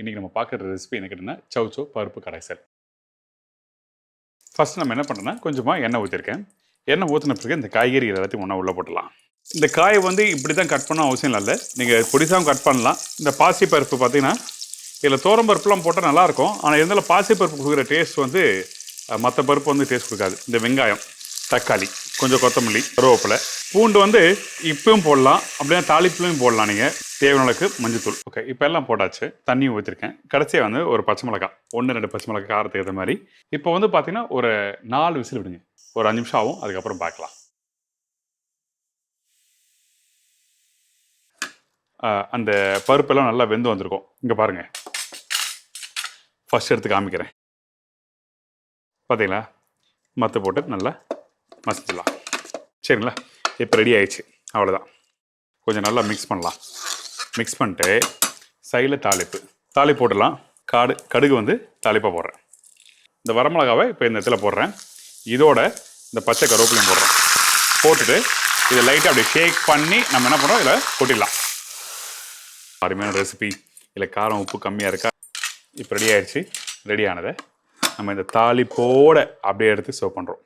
இன்றைக்கி நம்ம பார்க்குற ரெசிபி என்ன கேட்டிங்கன்னா சௌச்சோ பருப்பு கடைசல். ஃபஸ்ட்டு நம்ம என்ன பண்ணுறோன்னா கொஞ்சமாக எண்ணெய் ஊற்றிருக்கேன். எண்ணெய் ஊற்றின பிறகு இந்த காய்கறி எல்லாத்தையும் ஒன்றா உள்ளே போட்டுடலாம். இந்த காயை வந்து இப்படி தான் கட் பண்ண அவசியம் இல்லை, நீங்கள் பொடிசாகவும் கட் பண்ணலாம். இந்த பாசி பருப்பு பார்த்தீங்கன்னா இதில் தோரம் பருப்புலாம் போட்டால் நல்லாயிருக்கும். ஆனால் இருந்தாலும் பாசி பருப்பு கொடுக்குற டேஸ்ட் வந்து மற்ற பருப்பு வந்து டேஸ்ட் கொடுக்காது. இந்த வெங்காயம், தக்காளி, கொஞ்சம் கொத்தமல்லி, கருவேப்பிலை, பூண்டு வந்து இப்பவும் போடலாம், அப்படின்னா தாளிப்புலையும் போடலாம். நீங்கள் தேவையானளவுக்கு மஞ்சத்தூள். ஓகே, இப்போ எல்லாம் போட்டாச்சு. தண்ணியும் ஊற்றிருக்கேன். கடைசியாக வந்து ஒரு பச்சை மிளகாய், 1-2 பச்சை மிளகாய் காரத்துக்கு ஏற்ற மாதிரி. இப்போ வந்து பார்த்தீங்கன்னா ஒரு 4 விசில் விடுங்க. ஒரு 5 நிமிஷம் ஆகும், அதுக்கப்புறம் பார்க்கலாம். அந்த பருப்பெல்லாம் நல்லா வெந்து வந்திருக்கும். இங்கே பாருங்கள், ஃபஸ்ட் எடுத்து காமிக்கிறேன். பார்த்தீங்களா, மற்ற போட்டு நல்லா மசிச்சிடலாம். சரிங்களா, இப்போ ரெடி ஆயிடுச்சு. அவ்வளோதான். கொஞ்சம் நல்லா மிக்ஸ் பண்ணலாம். மிக்ஸ் பண்ணிட்டு சைடில் தாளிப்பு போட்டுடலாம். கடுகு வந்து தாளிப்பாக போடுறேன். இந்த வரமிளகாவை இப்போ இந்த இடத்துல போடுறேன். இதோட இந்த பச்சை கருவேப்பிலையும் போடுறேன். போட்டுட்டு இதை லைட்டாக அப்படி ஷேக் பண்ணி நம்ம என்ன பண்ணுறோம், இதில் கொட்டிடலாம். அருமையான ரெசிபி. இதில் காரம் உப்பு கம்மியாக இருக்கா? இப்போ ரெடி ஆயிடுச்சு. ரெடி ஆனதை நம்ம இந்த தாளிப்போடு அப்படியே எடுத்து சர்வ் பண்ணுறோம்.